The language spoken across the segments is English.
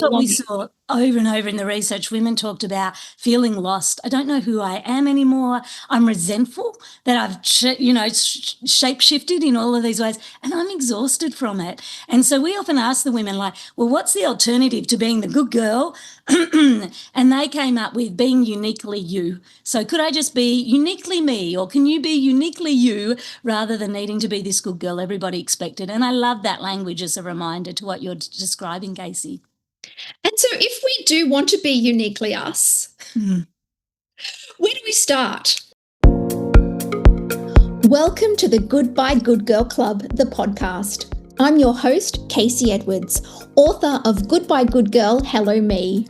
what we saw over and over in the research. Women talked about feeling lost. I don't know who I am anymore. I'm resentful that I've, shape-shifted in all of these ways, and I'm exhausted from it. And so we often ask the women, like, well, what's the alternative to being the good girl? And they came up with being uniquely you. So could I just be uniquely me, or can you be uniquely you, rather than needing to be this good girl everybody expected? And I love that language as a reminder to what you're describing, Casey. And so if we do want to be uniquely us, where do we start? Welcome to the Goodbye Good Girl Club, the podcast. I'm your host, Casey Edwards, author of Goodbye Good Girl, Hello Me.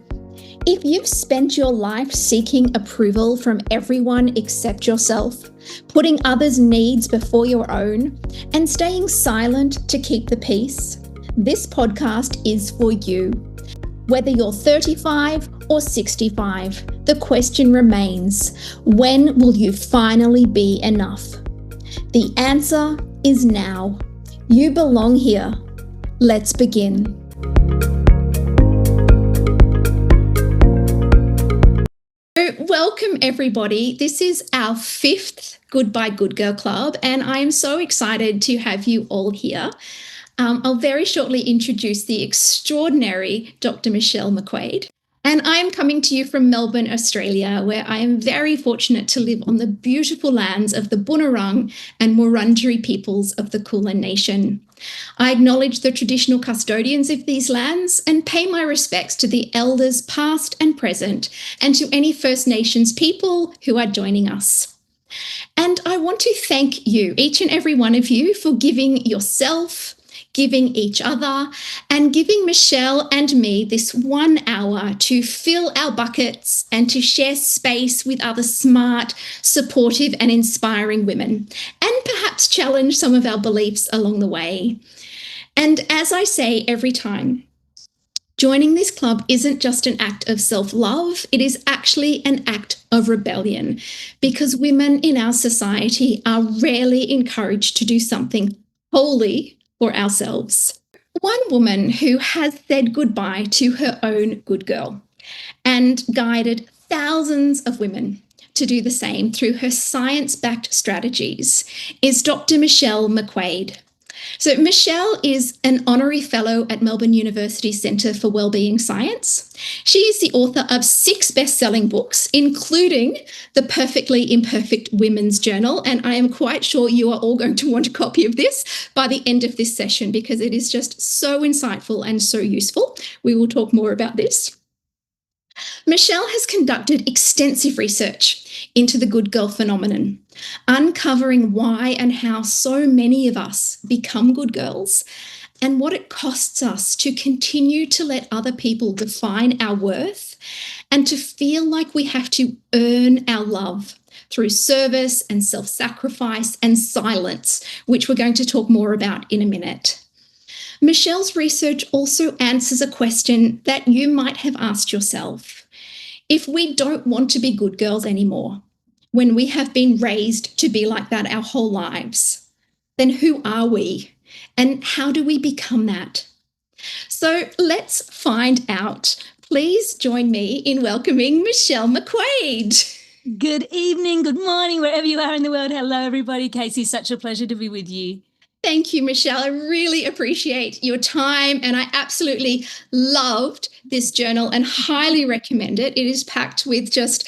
If you've spent your life seeking approval from everyone except yourself, putting others' needs before your own, and staying silent to keep the peace, this podcast is for you. Whether you're 35 or 65, the question remains, when will you finally be enough? The answer is now. You belong here. Let's begin. Welcome everybody. This is our 5th Goodbye Good Girl Club, and I am so excited to have you all here. I'll very shortly introduce the extraordinary Dr. Michelle McQuaid. And I'm coming to you from Melbourne, Australia, where I am very fortunate to live on the beautiful lands of the Bunurong and Wurundjeri peoples of the Kulin Nation. I acknowledge the traditional custodians of these lands and pay my respects to the elders past and present, and to any First Nations people who are joining us. And I want to thank you, each and every one of you, for giving yourself, giving each other, and giving Michelle and me this 1 hour to fill our buckets and to share space with other smart, supportive, and inspiring women, and perhaps challenge some of our beliefs along the way. And as I say every time, joining this club isn't just an act of self-love, it is actually an act of rebellion, because women in our society are rarely encouraged to do something wholly for ourselves. One woman who has said goodbye to her own good girl and guided thousands of women to do the same through her science-backed strategies is Dr. Michelle McQuaid. So Michelle is an honorary fellow at Melbourne University Centre for Wellbeing Science. She is the author of 6 best-selling books, including The Perfectly Imperfect Women's Journal, and I am quite sure you are all going to want a copy of this by the end of this session, because it is just so insightful and so useful. We will talk more about this. Michelle has conducted extensive research into the good girl phenomenon, uncovering why and how so many of us become good girls, and what it costs us to continue to let other people define our worth and to feel like we have to earn our love through service and self-sacrifice and silence, which we're going to talk more about in a minute. Michelle's research also answers a question that you might have asked yourself. If we don't want to be good girls anymore, when we have been raised to be like that our whole lives, then who are we? And how do we become that? So let's find out. Please join me in welcoming Michelle McQuaid. Good evening, good morning, wherever you are in the world. Hello, everybody. Casey, such a pleasure to be with you. Thank you, Michelle. I really appreciate your time, and I absolutely loved this journal and highly recommend it. It is packed with just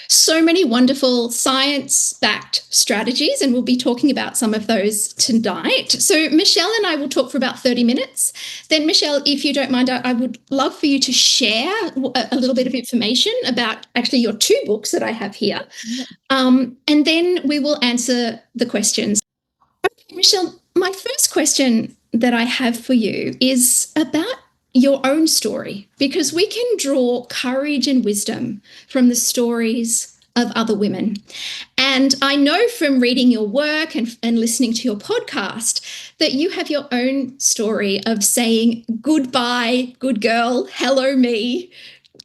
so many wonderful science-backed strategies, and we'll be talking about some of those tonight. So Michelle and I will talk for about 30 minutes. Then, Michelle, if you don't mind, I would love for you to share a little bit of information about actually your 2 books that I have here. And then we will answer the questions. Okay, Michelle, my first question that I have for you is about your own story, because we can draw courage and wisdom from the stories of other women. And I know from reading your work and listening to your podcast that you have your own story of saying goodbye, good girl, hello me.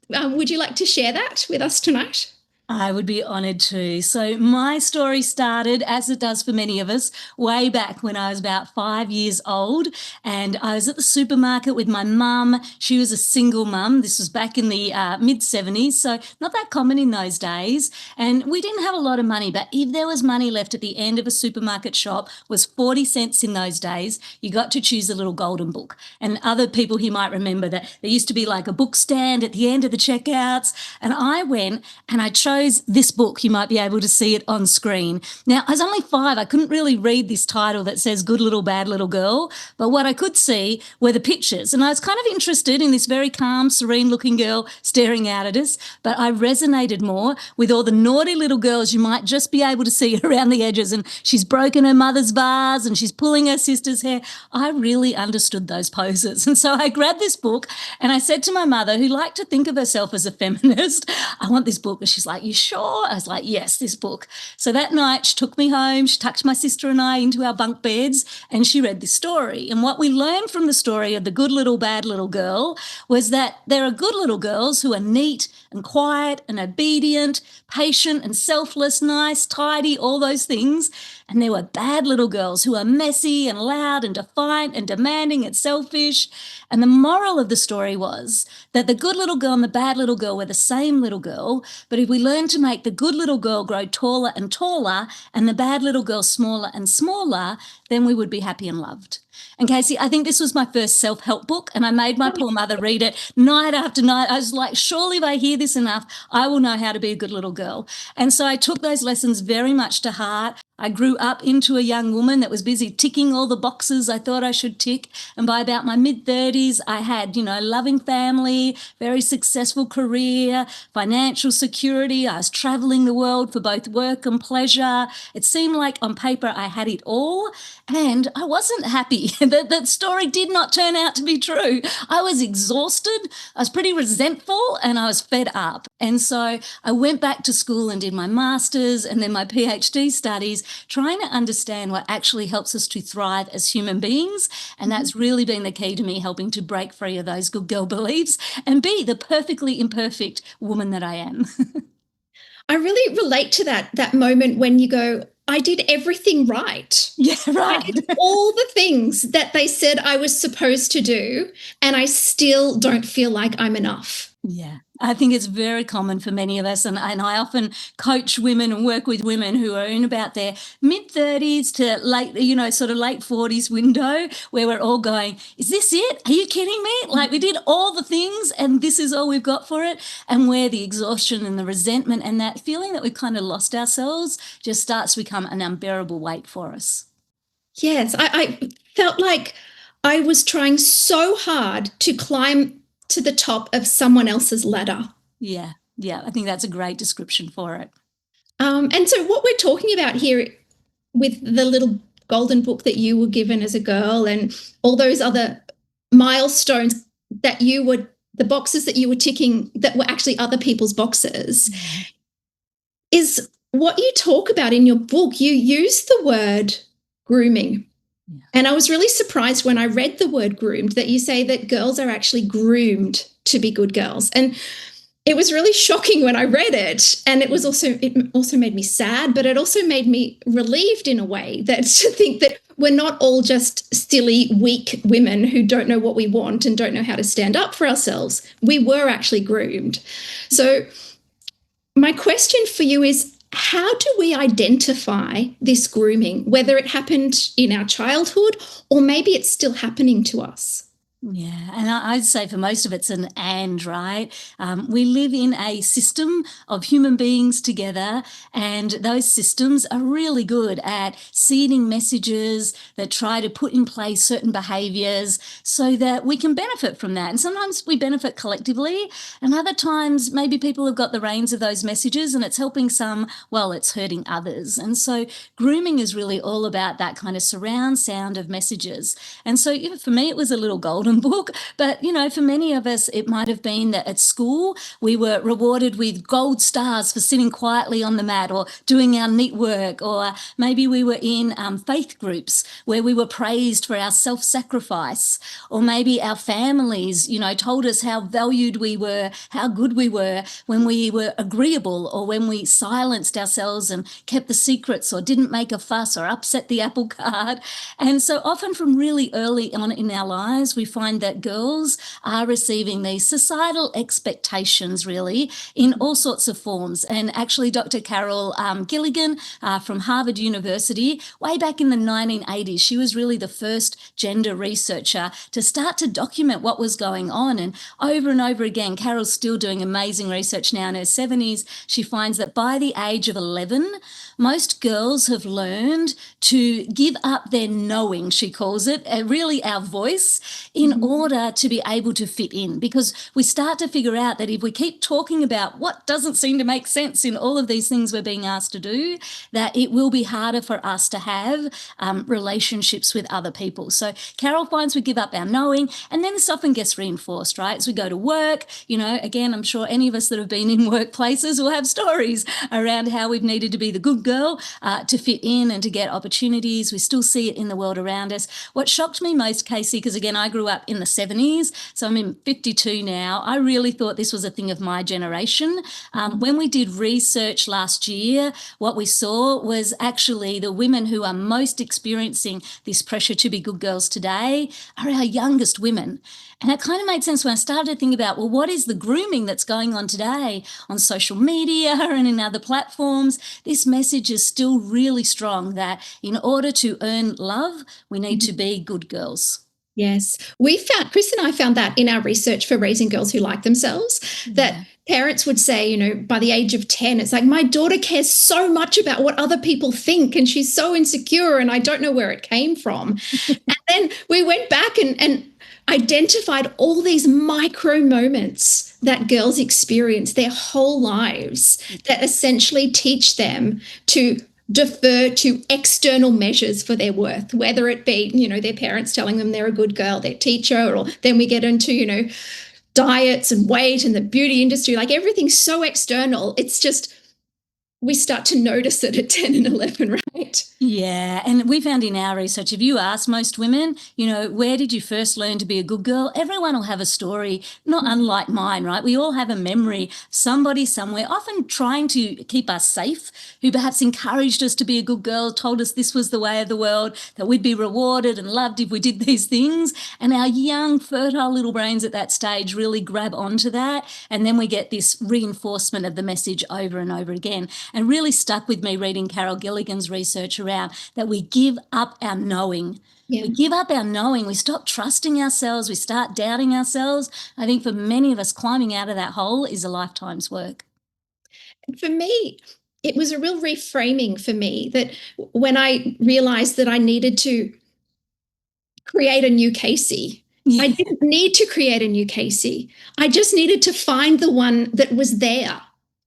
Would you like to share that with us tonight? I would be honoured to. So, my story started, as it does for many of us, way back when I was about 5 years old. And I was at the supermarket with my mum. She was a single mum. This was back in the mid 70s. So, not that common in those days. And we didn't have a lot of money, but if there was money left at the end of a supermarket shop, was 40 cents in those days, you got to choose a little golden book. And other people here might remember that there used to be like a book stand at the end of the checkouts. And I went and I chose this book. You might be able to see it on screen. Now, I was only 5. I couldn't really read this title that says Good Little Bad Little Girl, but what I could see were the pictures. And I was kind of interested in this very calm, serene looking girl staring out at us, but I resonated more with all the naughty little girls you might just be able to see around the edges. And she's broken her mother's vase and she's pulling her sister's hair. I really understood those poses. And so I grabbed this book and I said to my mother, who liked to think of herself as a feminist, I want this book. And she's like, you sure? I was like, yes, this book. So that night she took me home, she tucked my sister and I into our bunk beds and she read this story. And what we learned from the story of the good little bad little girl was that there are good little girls who are neat and quiet and obedient, patient and selfless, nice, tidy, all those things. And there were bad little girls who are messy and loud and defiant and demanding and selfish. And the moral of the story was that the good little girl and the bad little girl were the same little girl, but if we learn to make the good little girl grow taller and taller and the bad little girl smaller and smaller, then we would be happy and loved. And Casey, I think this was my first self-help book, and I made my poor mother read it night after night. I was like, surely if I hear this enough, I will know how to be a good little girl. And so I took those lessons very much to heart. I grew up into a young woman that was busy ticking all the boxes I thought I should tick. And by about my mid-30s, I had, loving family, very successful career, financial security. I was traveling the world for both work and pleasure. It seemed like on paper I had it all, and I wasn't happy. That story did not turn out to be true. I was exhausted, I was pretty resentful, and I was fed up. And so I went back to school and did my master's and then my PhD studies, trying to understand what actually helps us to thrive as human beings. And that's really been the key to me helping to break free of those good girl beliefs and be the perfectly imperfect woman that I am. I really relate to that moment when you go, I did everything right. Yeah, I right. did all the things that they said I was supposed to do, and I still don't feel like I'm enough. Yeah, I think it's very common for many of us. And I often coach women and work with women who are in about their mid 30s to late, sort of late 40s window where we're all going, is this it? Are you kidding me? Like we did all the things and this is all we've got for it. And where the exhaustion and the resentment and that feeling that we've kind of lost ourselves just starts to become an unbearable weight for us. Yes, I felt like I was trying so hard to climb to the top of someone else's ladder. Yeah, I think that's a great description for it. And so, what we're talking about here with the little golden book that you were given as a girl and all those other milestones that the boxes that you were ticking that were actually other people's boxes, is what you talk about in your book. You use the word grooming. Yeah. And I was really surprised when I read the word groomed that you say that girls are actually groomed to be good girls. And it was really shocking when I read it. And it also made me sad, but it also made me relieved in a way that to think that we're not all just silly, weak women who don't know what we want and don't know how to stand up for ourselves. We were actually groomed. So my question for you is, how do we identify this grooming, whether it happened in our childhood or maybe it's still happening to us? Yeah, and I'd say for most of it's an and, right? We live in a system of human beings together, and those systems are really good at seeding messages that try to put in place certain behaviours so that we can benefit from that. And sometimes we benefit collectively, and other times maybe people have got the reins of those messages and it's helping some while it's hurting others. And so grooming is really all about that kind of surround sound of messages. And so for me, it was a little golden golden book. But, for many of us, it might have been that at school we were rewarded with gold stars for sitting quietly on the mat or doing our neat work, or maybe we were in faith groups where we were praised for our self-sacrifice, or maybe our families, told us how valued we were, how good we were when we were agreeable, or when we silenced ourselves and kept the secrets, or didn't make a fuss or upset the apple cart. And so often from really early on in our lives, we find that girls are receiving these societal expectations, really, in all sorts of forms. And actually, Dr. Carol Gilligan from Harvard University, way back in the 1980s, she was really the first gender researcher to start to document what was going on. And over again, Carol's still doing amazing research now in her 70s. She finds that by the age of 11, most girls have learned to give up their knowing, she calls it, really our voice, in order to be able to fit in. Because we start to figure out that if we keep talking about what doesn't seem to make sense in all of these things we're being asked to do, that it will be harder for us to have relationships with other people. So Carol finds we give up our knowing, and then this often gets reinforced, right? As we go to work, again, I'm sure any of us that have been in workplaces will have stories around how we've needed to be the good girl to fit in and to get opportunities. We still see it in the world around us. What shocked me most, Casey, because again, I grew up in the 70s, so I'm in 52 now. I really thought this was a thing of my generation. When we did research last year, what we saw was actually the women who are most experiencing this pressure to be good girls today are our youngest women. And it kind of made sense when I started to think about, well, what is the grooming that's going on today on social media and in other platforms? This message is still really strong that in order to earn love, we need to be good girls. Yes. Chris and I found that in our research for Raising Girls Who Like Themselves, that parents would say, by the age of 10, it's like, my daughter cares so much about what other people think and she's so insecure and I don't know where it came from. And then we went back and identified all these micro moments that girls experience their whole lives that essentially teach them to defer to external measures for their worth, whether it be, their parents telling them they're a good girl, their teacher, or then we get into, diets and weight and the beauty industry, like everything's so external. It's just, we start to notice it at 10 and 11, right? Yeah, and we found in our research, if you ask most women, where did you first learn to be a good girl? Everyone will have a story, not unlike mine, right? We all have a memory, somebody somewhere, often trying to keep us safe, who perhaps encouraged us to be a good girl, told us this was the way of the world, that we'd be rewarded and loved if we did these things. And our young, fertile little brains at that stage really grab onto that. And then we get this reinforcement of the message over and over again. And really stuck with me reading Carol Gilligan's research around that we give up our knowing. Yeah. We give up our knowing. We stop trusting ourselves. We start doubting ourselves. I think for many of us, climbing out of that hole is a lifetime's work. For me, it was a real reframing for me that when I realized that I needed to create a new Casey, I didn't need to create a new Casey. I just needed to find the one that was there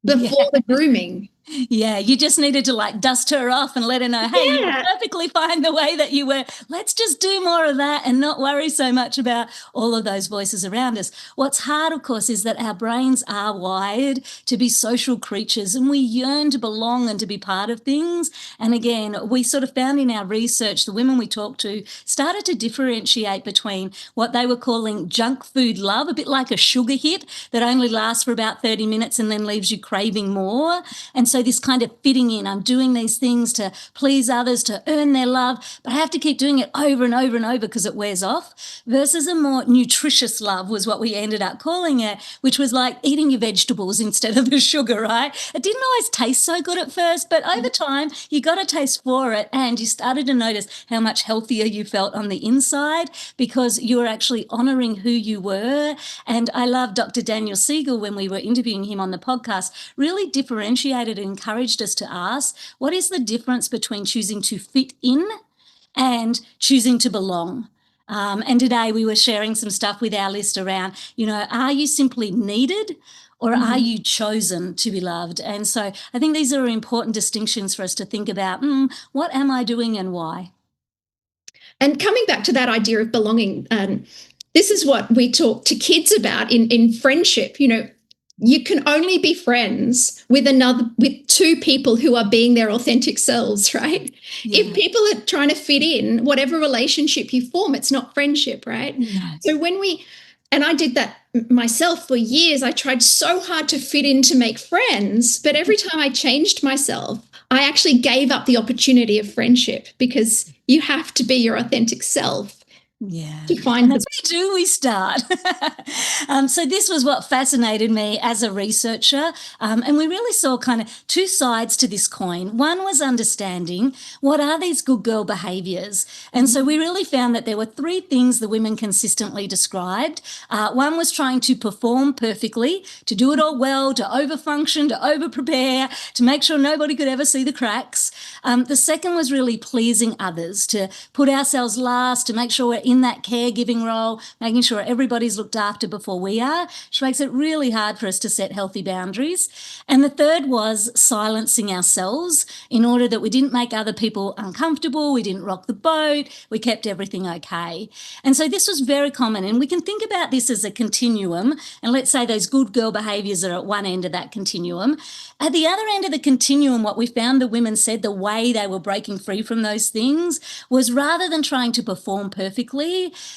before the grooming. Yeah, you just needed to dust her off and let her know, hey, you were perfectly fine the way that you were. Let's just do more of that and not worry so much about all of those voices around us. What's hard, of course, is that our brains are wired to be social creatures and we yearn to belong and to be part of things. And again, we sort of found in our research, the women we talked to started to differentiate between what they were calling junk food love, a bit like a sugar hit that only lasts for about 30 minutes and then leaves you craving more. And so this kind of fitting in, I'm doing these things to please others, to earn their love, but I have to keep doing it over and over and over because it wears off, versus a more nutritious love was what we ended up calling it, which was like eating your vegetables instead of the sugar, right? It didn't always taste so good at first, but over time you got a taste for it and you started to notice how much healthier you felt on the inside because you were actually honouring who you were. And I love Dr. Daniel Siegel, when we were interviewing him on the podcast, really differentiated and encouraged us to ask, what is the difference between choosing to fit in and choosing to belong? And today we were sharing some stuff with our list around, are you simply needed or are you chosen to be loved? And so I think these are important distinctions for us to think about, what am I doing and why? And coming back to that idea of belonging, this is what we talk to kids about in friendship. You can only be friends with two people who are being their authentic selves, right? Yeah. If people are trying to fit in, whatever relationship you form, it's not friendship, right? No. So and I did that myself for years. I tried so hard to fit in to make friends, but every time I changed myself, I actually gave up the opportunity of friendship, because you have to be your authentic self. Yeah. To find and that's where do we start? So this was what fascinated me as a researcher. And we really saw kind of two sides to this coin. One was understanding what are these good girl behaviours. And so we really found that there were three things the women consistently described. One was trying to perform perfectly, to do it all well, to overfunction, to over-prepare, to make sure nobody could ever see the cracks. The second was really pleasing others, to put ourselves last, to make sure we're in that caregiving role, making sure everybody's looked after before we are, which makes it really hard for us to set healthy boundaries. And the third was silencing ourselves in order that we didn't make other people uncomfortable, we didn't rock the boat, we kept everything okay. And so this was very common. And we can think about this as a continuum. And let's say those good girl behaviours are at one end of that continuum. At the other end of the continuum, what we found the women said the way they were breaking free from those things was, rather than trying to perform perfectly,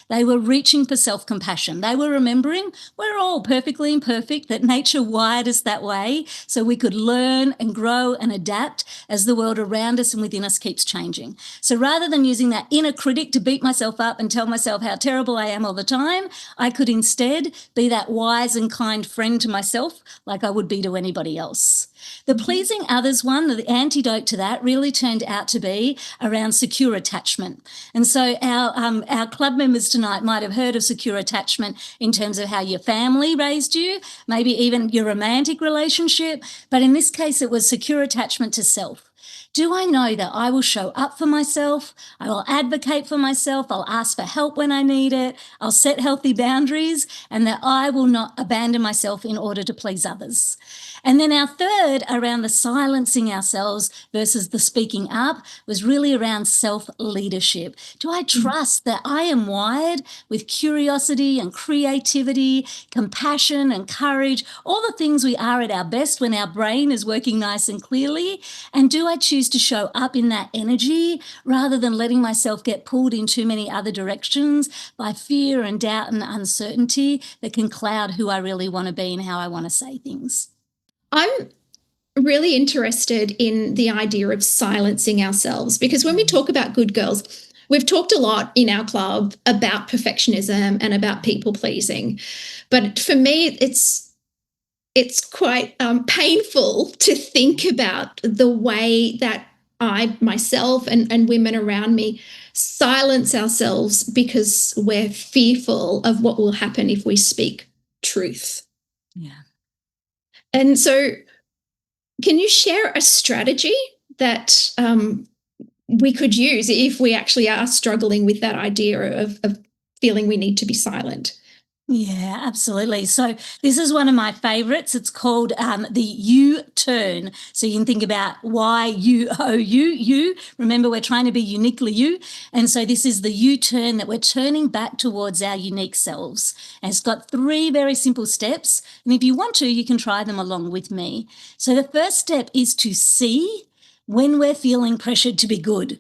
they were reaching for self-compassion. They were remembering we're all perfectly imperfect, that nature wired us that way so we could learn and grow and adapt as the world around us and within us keeps changing. So rather than using that inner critic to beat myself up and tell myself how terrible I am all the time, I could instead be that wise and kind friend to myself like I would be to anybody else. The pleasing others one, the antidote to that, really turned out to be around secure attachment. And so our club members tonight might have heard of secure attachment in terms of how your family raised you, maybe even your romantic relationship. But in this case, it was secure attachment to self. Do I know that I will show up for myself? I will advocate for myself. I'll ask for help when I need it. I'll set healthy boundaries, and that I will not abandon myself in order to please others. And then our third, around the silencing ourselves versus the speaking up, was really around self-leadership. Do I trust that I am wired with curiosity and creativity, compassion and courage, all the things we are at our best when our brain is working nice and clearly? And do I choose to show up in that energy rather than letting myself get pulled in too many other directions by fear and doubt and uncertainty that can cloud who I really want to be and how I want to say things? I'm really interested in the idea of silencing ourselves, because when we talk about good girls, we've talked a lot in our club about perfectionism and about people pleasing. But for me, it's quite painful to think about the way that I myself and women around me silence ourselves because we're fearful of what will happen if we speak truth. Yeah. And so, can you share a strategy that we could use if we actually are struggling with that idea of feeling we need to be silent? Yeah, absolutely. So this is one of my favorites. It's called the U-turn. So you can think about why you, oh, you. Remember, we're trying to be uniquely you. And so this is the U-turn, that we're turning back towards our unique selves. And it's got three very simple steps. And if you want to, you can try them along with me. So the first step is to see when we're feeling pressured to be good.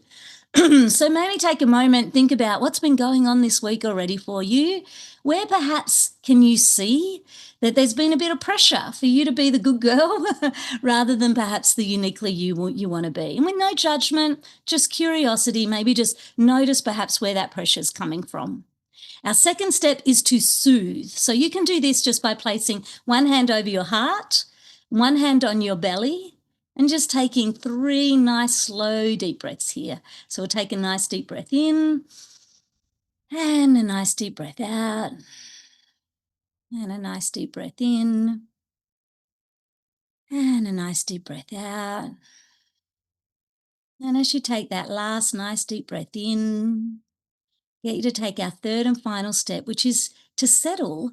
So maybe take a moment, think about what's been going on this week already for you. Where perhaps can you see that there's been a bit of pressure for you to be the good girl rather than perhaps the uniquely you want to be? And with no judgment, just curiosity, maybe just notice perhaps where that pressure is coming from. Our second step is to soothe. So you can do this just by placing one hand over your heart, one hand on your belly, and just taking three nice, slow, deep breaths here. So we'll take a nice deep breath in, and a nice deep breath out, and a nice deep breath in, and a nice deep breath out. And as you take that last nice deep breath in, get you to take our third and final step, which is to settle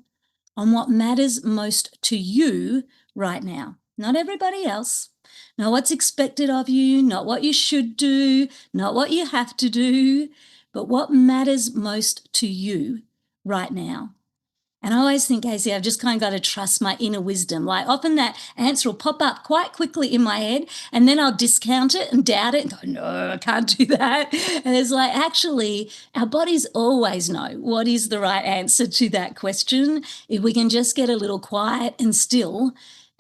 on what matters most to you right now, not everybody else, not what's expected of you, not what you should do, not what you have to do, but what matters most to you right now? And I always think, Casey, I've just kind of got to trust my inner wisdom. Like often that answer will pop up quite quickly in my head, and then I'll discount it and doubt it and go, no, I can't do that. And it's like, actually, our bodies always know what is the right answer to that question. If we can just get a little quiet and still,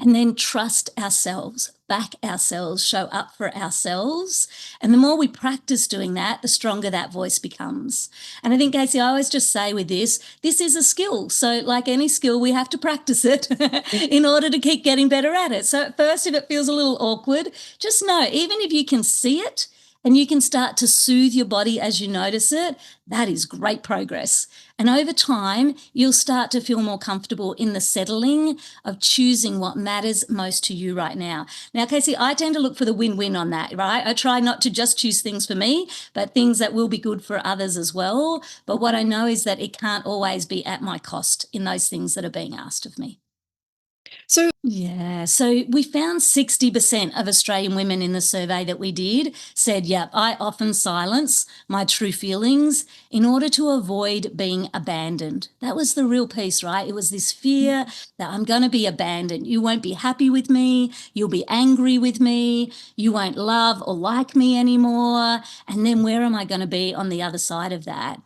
and then trust ourselves, back ourselves, show up for ourselves. And the more we practice doing that, the stronger that voice becomes. And I think, Casey, I always just say with this is a skill. So like any skill, we have to practice it in order to keep getting better at it. So at first, if it feels a little awkward, just know, even if you can see it, and you can start to soothe your body as you notice it, that is great progress. And over time, you'll start to feel more comfortable in the settling of choosing what matters most to you right now. Now, Casey, I tend to look for the win-win on that, right? I try not to just choose things for me, but things that will be good for others as well. But what I know is that it can't always be at my cost in those things that are being asked of me. So, Yeah, so we found 60% of Australian women in the survey that we did said, yeah, I often silence my true feelings in order to avoid being abandoned. That was the real piece, right? It was this fear that I'm going to be abandoned. You won't be happy with me. You'll be angry with me. You won't love or like me anymore. And then where am I going to be on the other side of that?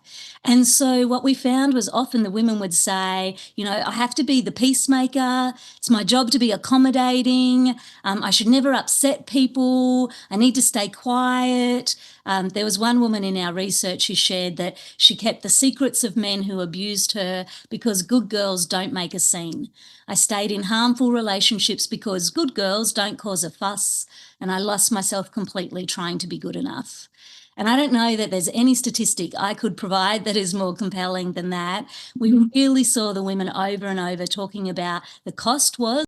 And so what we found was often the women would say, you know, I have to be the peacemaker. It's my job to be accommodating. I should never upset people. I need to stay quiet. There was one woman in our research who shared that she kept the secrets of men who abused her because good girls don't make a scene. I stayed in harmful relationships because good girls don't cause a fuss, and I lost myself completely trying to be good enough. And I don't know that there's any statistic I could provide that is more compelling than that. We really saw the women over and over talking about the cost was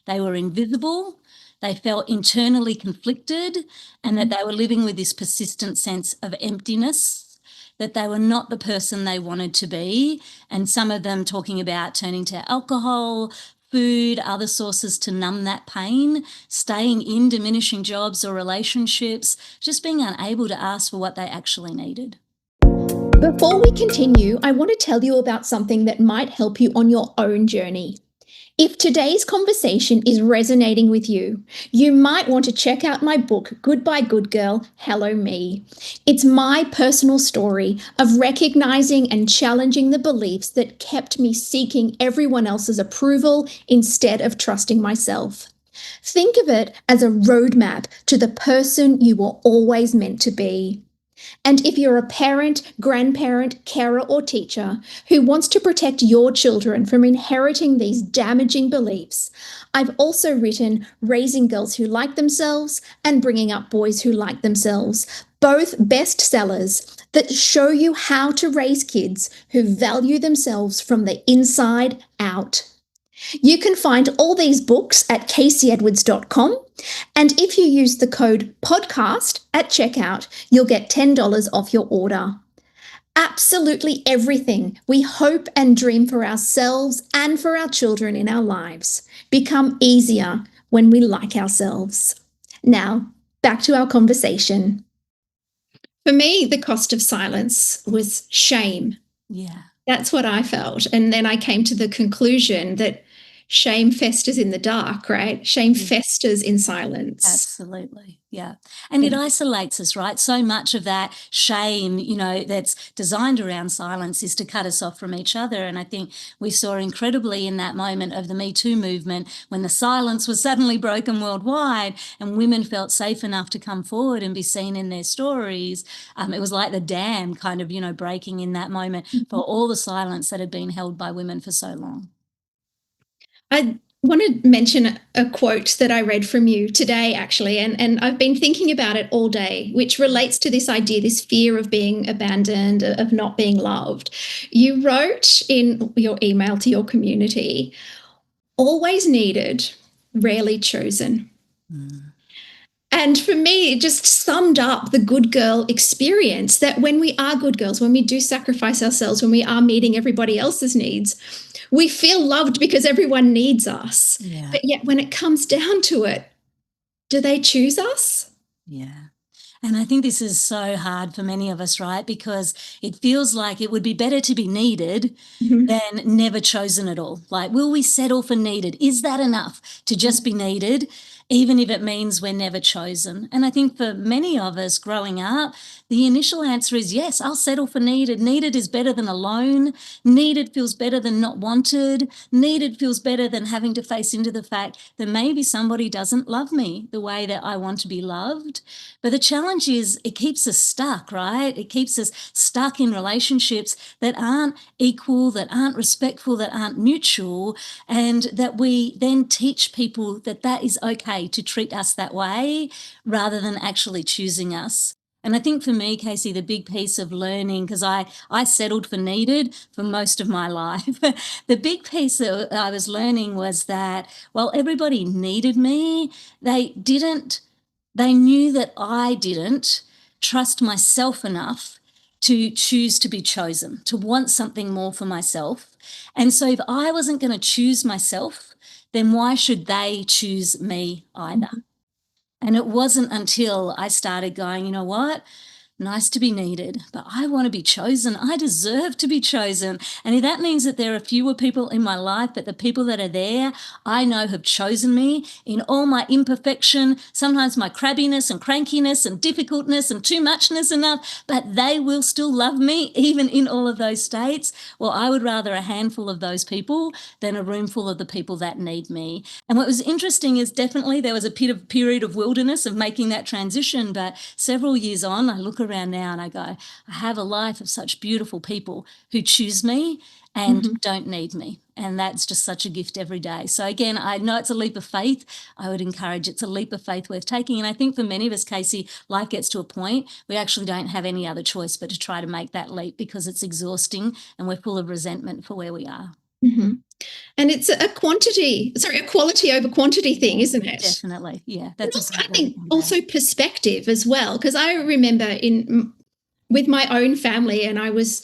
they were invisible, they felt internally conflicted, and that they were living with this persistent sense of emptiness, that they were not the person they wanted to be. And some of them talking about turning to alcohol, food, other sources to numb that pain, staying in diminishing jobs or relationships, just being unable to ask for what they actually needed. before we continue, I want to tell you about something that might help you on your own journey. If today's conversation is resonating with you, you might want to check out my book, Goodbye Good Girl, Hello Me. It's my personal story of recognizing and challenging the beliefs that kept me seeking everyone else's approval instead of trusting myself. Think of it as a roadmap to the person you were always meant to be. And if you're a parent, grandparent, carer, or teacher who wants to protect your children from inheriting these damaging beliefs, I've also written Raising Girls Who Like Themselves and Bringing Up Boys Who Like Themselves, both bestsellers that show you how to raise kids who value themselves from the inside out. You can find all these books at caseyedwards.com. And if you use the code podcast at checkout, you'll get $10 off your order. Absolutely everything we hope and dream for ourselves and for our children in our lives become easier when we like ourselves. Now, back to our conversation. For me, the cost of silence was shame. Yeah. That's what I felt. And then I came to the conclusion that shame festers in the dark, right? Shame festers in silence. Absolutely. Yeah. And it isolates us, right? So much of that shame, you know, that's designed around silence is to cut us off from each other. And I think we saw incredibly in that moment of the Me Too movement when the silence was suddenly broken worldwide and women felt safe enough to come forward and be seen in their stories. It was like the dam kind of, you know, breaking in that moment for all the silence that had been held by women for so long. I want to mention a quote that I read from you today, actually, and I've been thinking about it all day, which relates to this idea, this fear of being abandoned, of not being loved. You wrote in your email to your community, always needed, rarely chosen. And for me, it just summed up the good girl experience that when we are good girls, when we do sacrifice ourselves, when we are meeting everybody else's needs, we feel loved because everyone needs us. Yeah. But yet when it comes down to it, do they choose us? Yeah. And I think this is so hard for many of us, right? Because it feels like it would be better to be needed Mhm. than never chosen at all. Like, will we settle for needed? Is that enough to just be needed, even if it means we're never chosen? And I think for many of us growing up, the initial answer is yes, I'll settle for needed. Needed is better than alone. Needed feels better than not wanted. Needed feels better than having to face into the fact that maybe somebody doesn't love me the way that I want to be loved. But the challenge is it keeps us stuck, right? It keeps us stuck in relationships that aren't equal, that aren't respectful, that aren't mutual, and that we then teach people that that is okay to treat us that way rather than actually choosing us. And I think for me, Casey, the big piece of learning, because I settled for needed for most of my life, the big piece that I was learning was that while everybody needed me, they didn't, they knew that I didn't trust myself enough to choose to be chosen, to want something more for myself. And so if I wasn't going to choose myself, then why should they choose me either? And it wasn't until I started going, you know what? Nice to be needed, but I want to be chosen. I deserve to be chosen. And if that means that there are fewer people in my life, but the people that are there, I know have chosen me in all my imperfection, sometimes my crabbiness and crankiness and difficultness and too muchness enough, but they will still love me even in all of those states. Well, I would rather a handful of those people than a room full of the people that need me. And what was interesting is definitely there was a period of wilderness of making that transition, but several years on, I look around now and I go, I have a life of such beautiful people who choose me and Mhm. don't need me. And that's just such a gift every day. So again, I know it's a leap of faith. I would encourage it's a leap of faith worth taking. And I think for many of us, Casey, life gets to a point we actually don't have any other choice but to try to make that leap because it's exhausting and we're full of resentment for where we are. Mhm. And it's a quality over quantity thing, Yeah, isn't it? definitely. Yeah, And that's also, I exactly what I think think about. also perspective as well, because I remember with my own family, and I was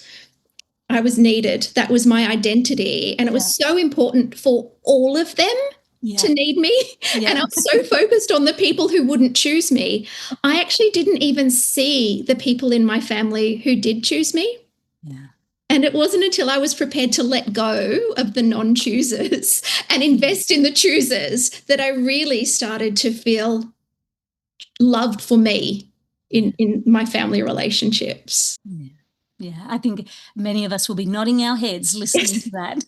needed. That was my identity, and it was Yeah, so important for all of them yeah, to need me. yeah, And I was so focused on the people who wouldn't choose me. I actually didn't even see the people in my family who did choose me. yeah. And it wasn't until I was prepared to let go of the non choosers and Yeah. invest in the choosers that I really started to feel loved for me Yeah. in my family relationships. Yeah. Yeah. I think many of us will be nodding our heads listening to Yes, that.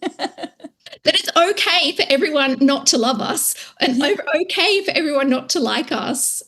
that it's okay for everyone not to love us and Yeah. okay for everyone not to like us.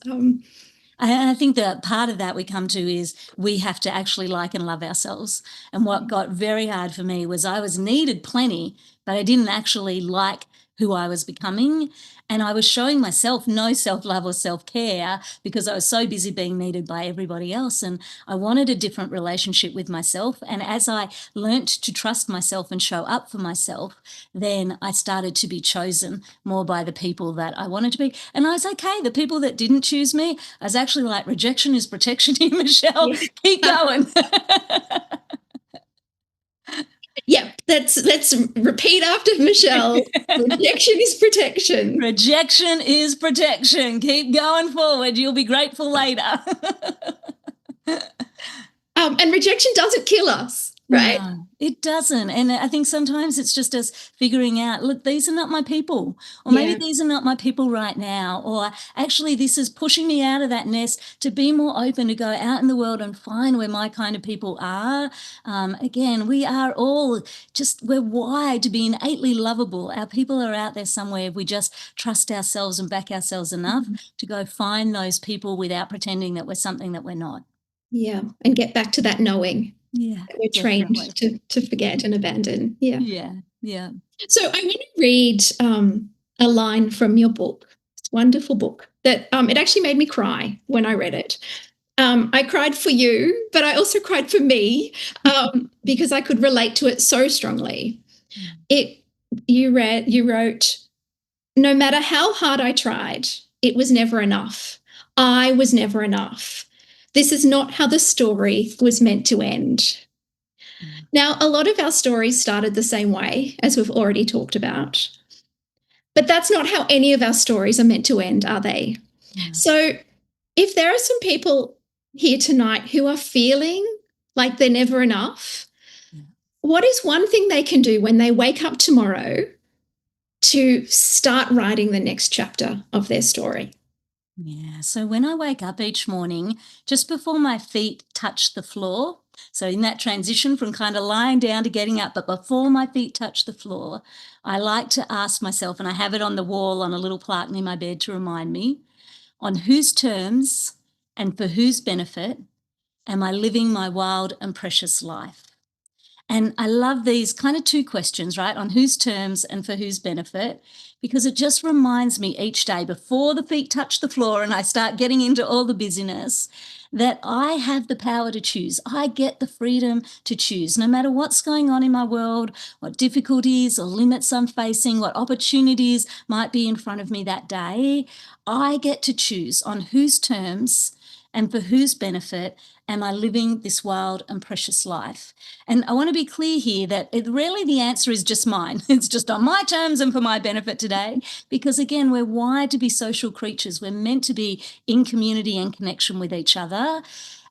I think that part of that we come to is we have to actually like and love ourselves. And what got very hard for me was I was needed plenty, but I didn't actually like who I was becoming. And I was showing myself no self love or self care because I was so busy being needed by everybody else. And I wanted a different relationship with myself. And as I learnt to trust myself and show up for myself, then I started to be chosen more by the people that I wanted to be. And I was okay. The people that didn't choose me, I was actually like, rejection is protection here, Michelle. Yeah. Keep going. Yeah, let's repeat after Michelle. Rejection is protection. Rejection is protection. Keep going forward. You'll be grateful later. And rejection doesn't kill us, right? No, it doesn't. And I think sometimes it's just us figuring out, look, these are not my people. Or maybe Yeah. these are not my people right now. Or actually, this is pushing me out of that nest to be more open to go out in the world and find where my kind of people are. Again, we are all just, we're wired to be innately lovable. Our people are out there somewhere if we just trust ourselves and back ourselves enough to go find those people without pretending that we're something that we're not. Yeah. And get back to that knowing Yeah, that we're trained definitely. to forget and abandon. Yeah. Yeah, yeah. So I want to read a line from your book. It's a wonderful book that it actually made me cry when I read it. I cried for you, but I also cried for me because I could relate to it so strongly. It you wrote, no matter how hard I tried, it was never enough. I was never enough. This is not how the story was meant to end. Mm. Now, a lot of our stories started the same way, as we've already talked about. But that's not how any of our stories are meant to end, are they? No. So, if there are some people here tonight who are feeling like they're never enough, what is one thing they can do when they wake up tomorrow to start writing the next chapter of their story? Yeah. So when I wake up each morning, just before my feet touch the floor, so in that transition from kind of lying down to getting up, but before my feet touch the floor, I like to ask myself, and I have it on the wall on a little plaque near my bed to remind me, on whose terms and for whose benefit am I living my wild and precious life? And I love these kind of two questions, right? On whose terms and for whose benefit, because it just reminds me each day before the feet touch the floor and I start getting into all the busyness that I have the power to choose. I get the freedom to choose no matter what's going on in my world, what difficulties or limits I'm facing, what opportunities might be in front of me that day. I get to choose on whose terms and for whose benefit am I living this wild and precious life? And I want to be clear here that really the answer is just mine. It's just on my terms and for my benefit today. Because again, we're wired to be social creatures. We're meant to be in community and connection with each other.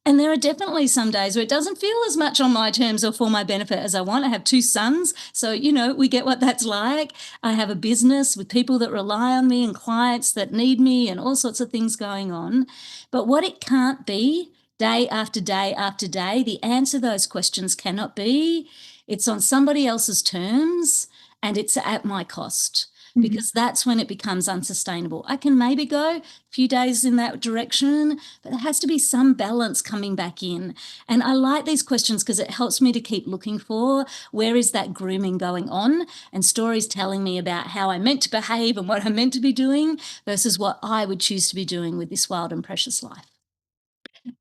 And there are definitely some days where it doesn't feel as much on my terms or for my benefit as I want. I have two sons, so, we get what that's like. I have a business with people that rely on me and clients that need me and all sorts of things going on. But what it can't be, day after day after day, the answer to those questions cannot be, it's on somebody else's terms and it's at my cost. Because that's when it becomes unsustainable. I can maybe go a few days in that direction, but there has to be some balance coming back in. And I like these questions because it helps me to keep looking for where is that grooming going on, and stories telling me about how I'm meant to behave and what I'm meant to be doing versus what I would choose to be doing with this wild and precious life.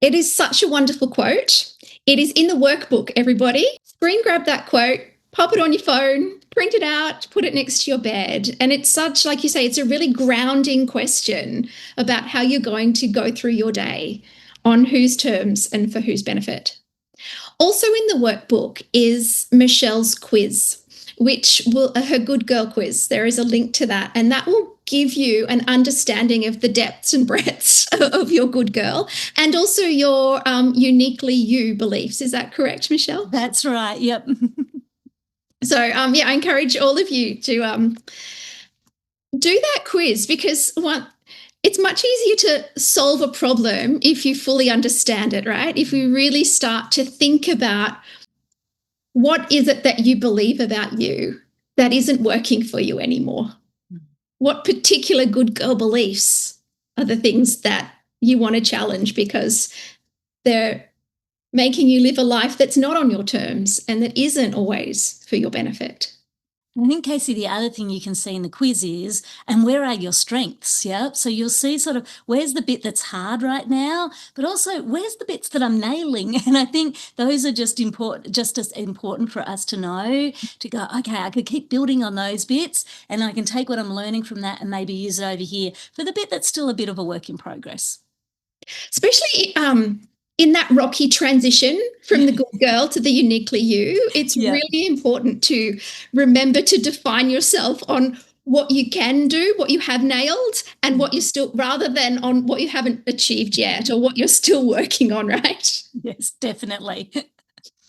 It is such a wonderful quote. It is in the workbook, everybody. Screen grab that quote, pop it on your phone, print it out, put it next to your bed. And it's such, like you say, it's a really grounding question about how you're going to go through your day, on whose terms and for whose benefit. Also in the workbook is Michelle's quiz, which will her good girl quiz. There is a link to that, and that will give you an understanding of the depths and breadths of your good girl and also your uniquely you beliefs. Is that correct, Michelle? That's right. Yep. So yeah, I encourage all of you to do that quiz, because it's much easier to solve a problem if you fully understand it, right? If we really start to think about what is it that you believe about you that isn't working for you anymore? What particular good girl beliefs are the things that you want to challenge because they're making you live a life that's not on your terms and that isn't always for your benefit? I think, Casey, the other thing you can see in the quiz is, and where are your strengths? Yeah. So you'll see sort of where's the bit that's hard right now, but also where's the bits that I'm nailing. And I think those are just as important for us to know, to go, okay, I could keep building on those bits and I can take what I'm learning from that and maybe use it over here for the bit that's still a bit of a work in progress. Especially in that rocky transition from the good girl to the uniquely you, it's really important to remember to define yourself on what you can do, what you have nailed, and what you're still, rather than on what you haven't achieved yet or what you're still working on, right? Yes, definitely.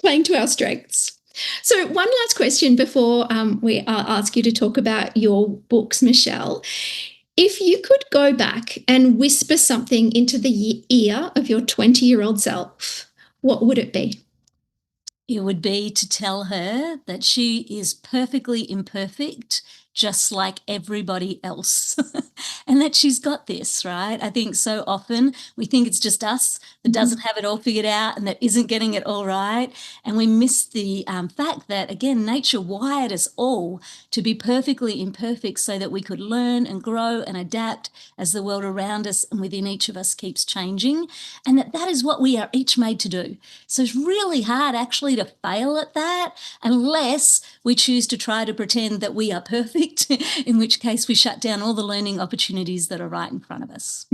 Playing to our strengths. So one last question before I'll ask you to talk about your books, Michelle. If you could go back and whisper something into the ear of your 20-year-old self, what would it be? It would be to tell her that she is perfectly imperfect, just like everybody else, and that she's got this, right? I think so often we think it's just us that doesn't have it all figured out and that isn't getting it all right. And we miss the fact that, again, nature wired us all to be perfectly imperfect so that we could learn and grow and adapt as the world around us and within each of us keeps changing, and that is what we are each made to do. So it's really hard actually to fail at that unless we choose to try to pretend that we are perfect, in which case we shut down all the learning opportunities that are right in front of us.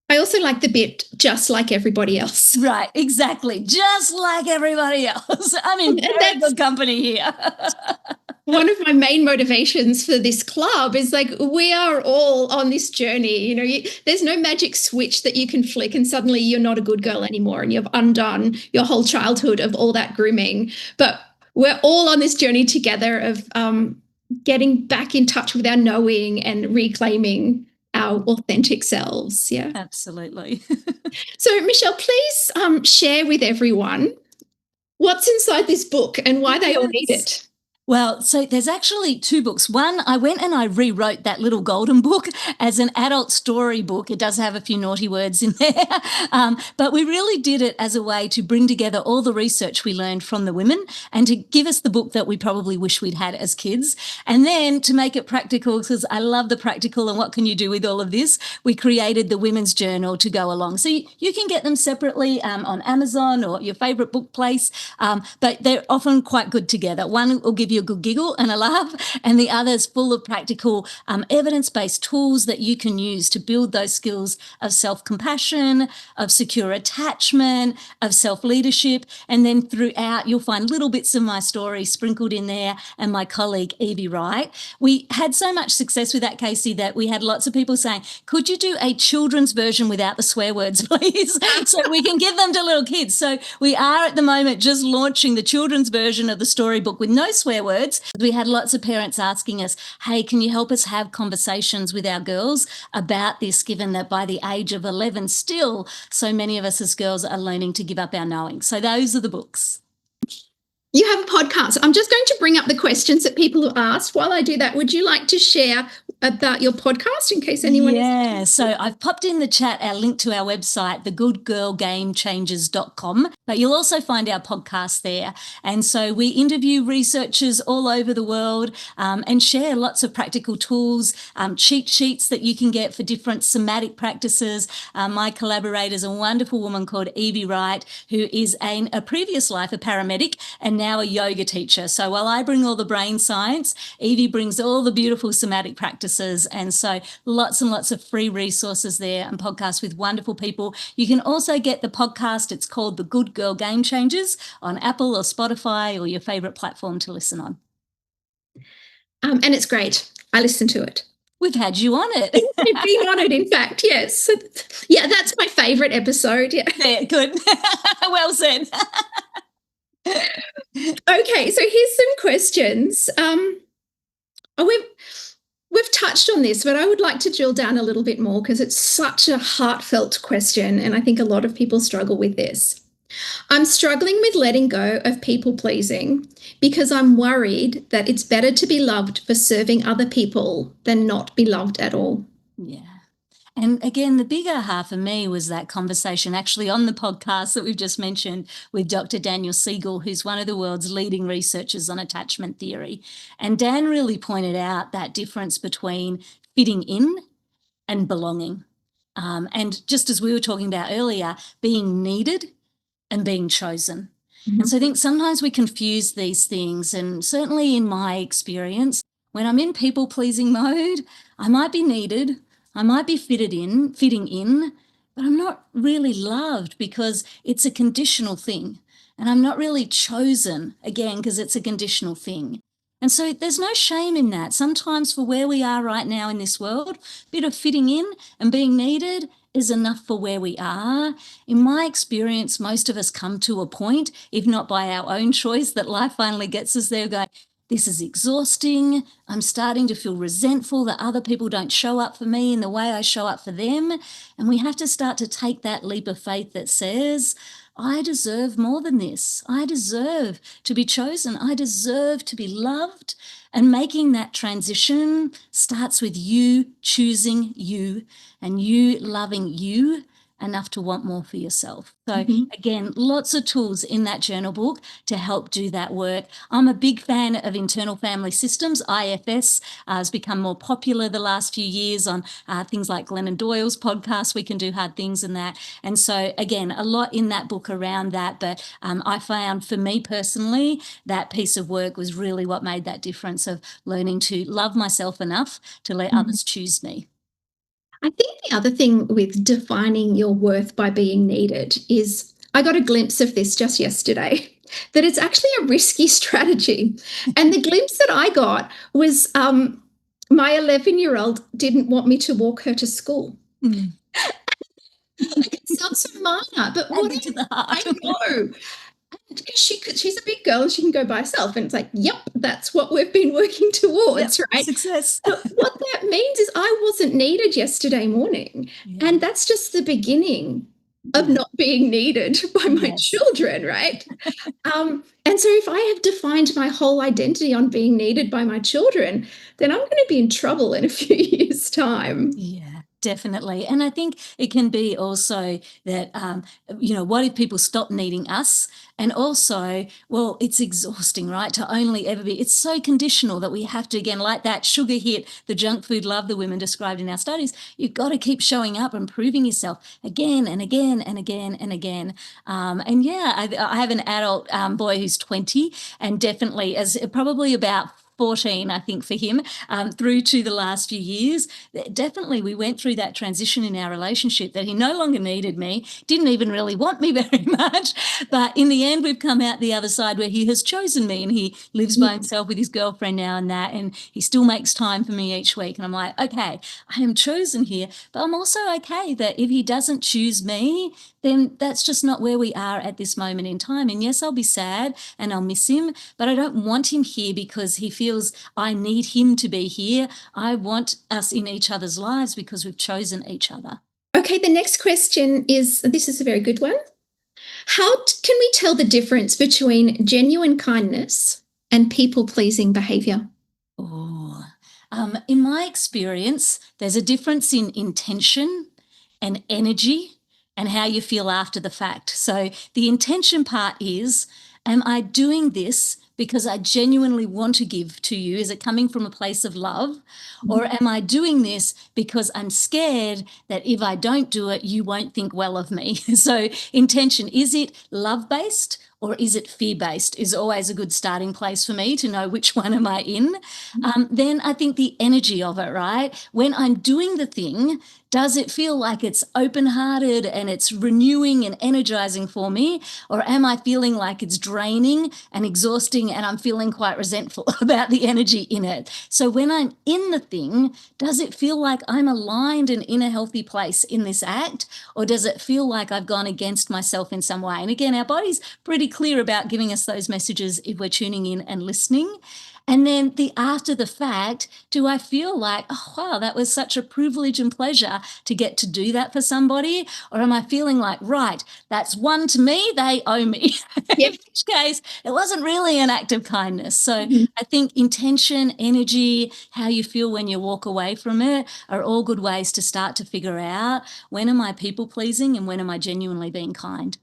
I also like the bit, just like everybody else. Right, exactly. Just like everybody else. I'm in very good company here. one of my main motivations for this club is like, we are all on this journey. There's no magic switch that you can flick and suddenly you're not a good girl anymore and you've undone your whole childhood of all that grooming. But we're all on this journey together of getting back in touch with our knowing and reclaiming our authentic selves. Yeah. Absolutely. So, Michelle, please share with everyone what's inside this book and why they all need it. Well, so there's actually two books. One, I went and I rewrote that little golden book as an adult storybook. It does have a few naughty words in there, but we really did it as a way to bring together all the research we learned from the women and to give us the book that we probably wish we'd had as kids. And then to make it practical, because I love the practical and what can you do with all of this, we created the Women's Journal to go along. So you can get them separately on Amazon or your favourite book place, but they're often quite good together. One will give you a good giggle and a laugh, and the other is full of practical evidence-based tools that you can use to build those skills of self-compassion, of secure attachment, of self-leadership. And then throughout, you'll find little bits of my story sprinkled in there and my colleague, Evie Wright. We had so much success with that, Casey, that we had lots of people saying, could you do a children's version without the swear words, please? So we can give them to little kids. So we are at the moment just launching the children's version of the storybook with no swear words. We had lots of parents asking us, hey, can you help us have conversations with our girls about this, given that by the age of 11 still so many of us as girls are learning to give up our knowing. So those are the books. You have a podcast. I'm just going to bring up the questions that people have asked. While I do that, would you like to share about your podcast in case anyone is? So I've popped in the chat our link to our website, thegoodgirlgamechangers.com, but you'll also find our podcast there. And so we interview researchers all over the world and share lots of practical tools, cheat sheets that you can get for different somatic practices. My collaborator is a wonderful woman called Evie Wright, who is a previous life a paramedic and now a yoga teacher. So while I bring all the brain science, Evie brings all the beautiful somatic practices. And so lots and lots of free resources there and podcasts with wonderful people. You can also get the podcast. It's called The Good Girl Game Changers on Apple or Spotify or your favourite platform to listen on. And it's great. I listen to it. We've had you on it. You've been on it, in fact, yes. Yeah, that's my favourite episode. Yeah, good. Well said. Okay, so here's some questions. We've touched on this, but I would like to drill down a little bit more because it's such a heartfelt question, and I think a lot of people struggle with this. I'm struggling with letting go of people pleasing because I'm worried that it's better to be loved for serving other people than not be loved at all. Yeah. And again, the bigger half for me was that conversation actually on the podcast that we've just mentioned with Dr. Daniel Siegel, who's one of the world's leading researchers on attachment theory. And Dan really pointed out that difference between fitting in and belonging. And just as we were talking about earlier, being needed and being chosen. Mm-hmm. And so I think sometimes we confuse these things. And certainly in my experience, when I'm in people-pleasing mode, I might be needed, I might be fitting in, but I'm not really loved because it's a conditional thing. And I'm not really chosen, again, because it's a conditional thing. And so there's no shame in that. Sometimes for where we are right now in this world, a bit of fitting in and being needed is enough for where we are. In my experience, most of us come to a point, if not by our own choice, that life finally gets us there going, this is exhausting. I'm starting to feel resentful that other people don't show up for me in the way I show up for them. And we have to start to take that leap of faith that says, I deserve more than this. I deserve to be chosen. I deserve to be loved. And making that transition starts with you choosing you and you loving you enough to want more for yourself. So again, lots of tools in that journal book to help do that work. I'm a big fan of internal family systems. IFS has become more popular the last few years on things like Glennon Doyle's podcast, We Can Do Hard Things and that. And so again, a lot in that book around that. But I found for me personally, that piece of work was really what made that difference of learning to love myself enough to let others choose me. I think the other thing with defining your worth by being needed is I got a glimpse of this just yesterday. that it's actually a risky strategy. And the glimpse that I got was my 11-year-old didn't want me to walk her to school. Mm. It sounds so minor, but what To the heart. I know. She's a big girl, she can go by herself. And it's like, yep, that's what we've been working towards, Yep, right? success. But what that means is I wasn't needed yesterday morning. Yeah. And that's just the beginning of not being needed by my children, right? And so if I have defined my whole identity on being needed by my children, then I'm going to be in trouble in a few years' time. Yeah, definitely. And I think it can be also that, what if people stop needing us? And also, well, it's exhausting, right? To only ever be, it's so conditional that we have to, again, like that sugar hit, the junk food love the women described in our studies, you've got to keep showing up and proving yourself again and again and again and again. I have an adult boy who's 20 and definitely as probably about 14, I think, for him, through to the last few years. Definitely, we went through that transition in our relationship that he no longer needed me, didn't even really want me very much. But in the end, we've come out the other side where he has chosen me and he lives by himself with his girlfriend now and that, and he still makes time for me each week. And I'm like, okay, I am chosen here, but I'm also okay that if he doesn't choose me, then that's just not where we are at this moment in time. And yes, I'll be sad and I'll miss him, but I don't want him here because he feels I need him to be here. I want us in each other's lives because we've chosen each other. Okay, the next question is, this is a very good one. How can we tell the difference between genuine kindness and people-pleasing behaviour? Oh, in my experience, there's a difference in intention and energy and how you feel after the fact. So the intention part is, am I doing this because I genuinely want to give to you? Is it coming from a place of love? Or am I doing this because I'm scared that if I don't do it, you won't think well of me? So intention, is it love-based or is it fear-based, is always a good starting place for me to know which one am I in. Then I think the energy of it, right? When I'm doing the thing, does it feel like it's open-hearted and it's renewing and energizing for me? Or am I feeling like it's draining and exhausting and I'm feeling quite resentful about the energy in it? So when I'm in the thing, does it feel like I'm aligned and in a healthy place in this act? Or does it feel like I've gone against myself in some way? And again, our body's pretty clear about giving us those messages if we're tuning in and listening. And then the after the fact, do I feel like, oh, wow, that was such a privilege and pleasure to get to do that for somebody? Or am I feeling like, right, that's one to me, they owe me? In which case, it wasn't really an act of kindness. So I think intention, energy, how you feel when you walk away from it are all good ways to start to figure out, when am I people pleasing and when am I genuinely being kind?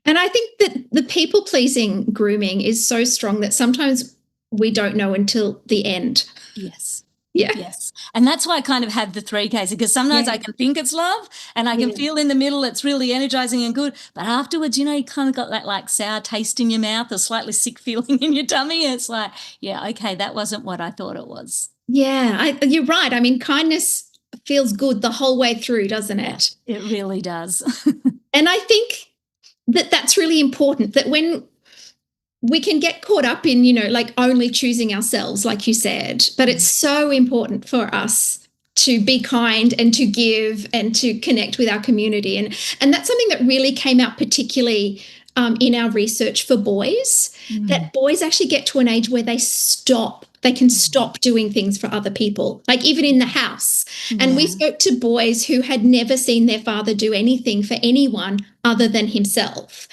And I think that the people-pleasing grooming is so strong that sometimes we don't know until the end. Yes. Yeah. Yes. And that's why I kind of have the 3Ks, because sometimes I can think it's love and I can feel in the middle it's really energizing and good. But afterwards, you kind of got that like sour taste in your mouth or slightly sick feeling in your tummy. It's like, yeah, okay, that wasn't what I thought it was. Yeah, you're right. I mean, kindness feels good the whole way through, doesn't it? It really does. And I think that that's really important, that when we can get caught up in, like only choosing ourselves, like you said, but it's so important for us to be kind and to give and to connect with our community. And that's something that really came out particularly in our research for boys, that boys actually get to an age where they can stop doing things for other people, like even in the house. And we spoke to boys who had never seen their father do anything for anyone other than himself.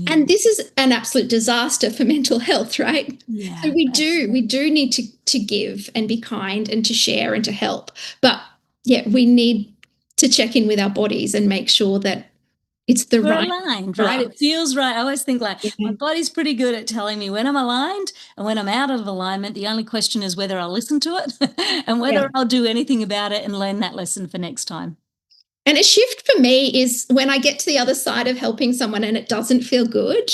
And this is an absolute disaster for mental health, right? Yeah, so we do need to give and be kind and to share and to help. But we need to check in with our bodies and make sure that it's the we're right aligned, right? It feels right. I always think like my body's pretty good at telling me when I'm aligned and when I'm out of alignment. The only question is whether I'll listen to it and whether I'll do anything about it and learn that lesson for next time. And a shift for me is when I get to the other side of helping someone and it doesn't feel good,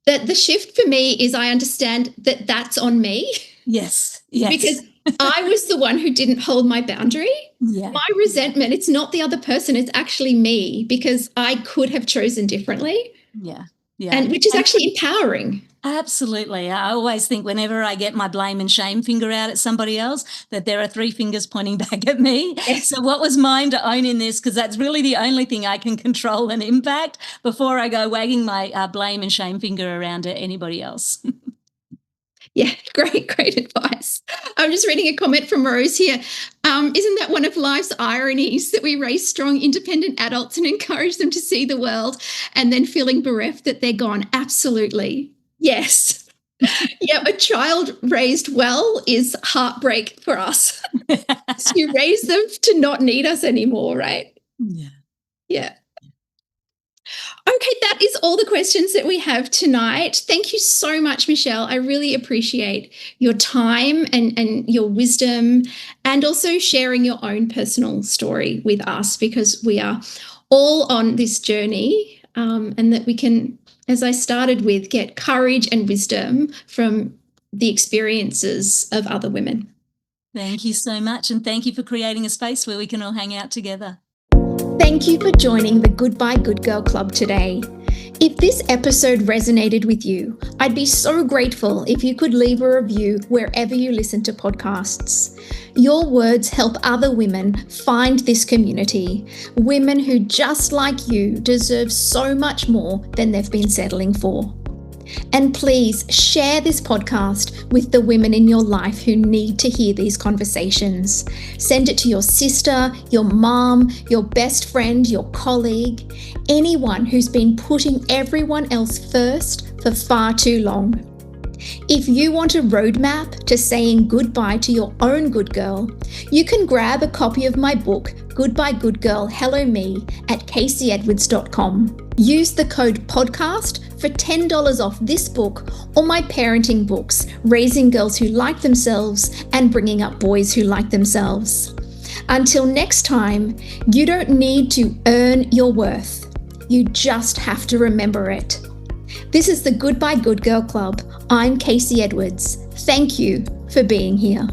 that the shift for me is I understand that that's on me. Yes. Because I was the one who didn't hold my boundary. My resentment, it's not the other person, it's actually me, because I could have chosen differently. Yeah. Yeah. And which is actually empowering. Absolutely. I always think whenever I get my blame and shame finger out at somebody else, that there are 3 fingers pointing back at me. Yes. So what was mine to own in this? Because that's really the only thing I can control and impact before I go wagging my blame and shame finger around at anybody else. Yeah, great advice. I'm just reading a comment from Rose here. Isn't that one of life's ironies that we raise strong, independent adults and encourage them to see the world and then feeling bereft that they're gone? Absolutely. Yes. Yeah, a child raised well is heartbreak for us. You raise them to not need us anymore, right? Yeah. Yeah. Okay, that is all the questions that we have tonight. Thank you so much, Michelle. I really appreciate your time and your wisdom, and also sharing your own personal story with us, because we are all on this journey, and that we can, as I started with, get courage and wisdom from the experiences of other women. Thank you so much. And thank you for creating a space where we can all hang out together. Thank you for joining the Goodbye Good Girl Club today. If this episode resonated with you, I'd be so grateful if you could leave a review wherever you listen to podcasts. Your words help other women find this community, women who, just like you, deserve so much more than they've been settling for. And please share this podcast with the women in your life who need to hear these conversations. Send it to your sister, your mom, your best friend, your colleague, anyone who's been putting everyone else first for far too long. If you want a roadmap to saying goodbye to your own good girl, you can grab a copy of my book, Goodbye Good Girl, Hello Me, at caseyedwards.com. Use the code PODCAST for $10 off this book or my parenting books, Raising Girls Who Like Themselves and Bringing Up Boys Who Like Themselves. Until next time, you don't need to earn your worth. You just have to remember it. This is the Goodbye Good Girl Club. I'm Casey Edwards. Thank you for being here.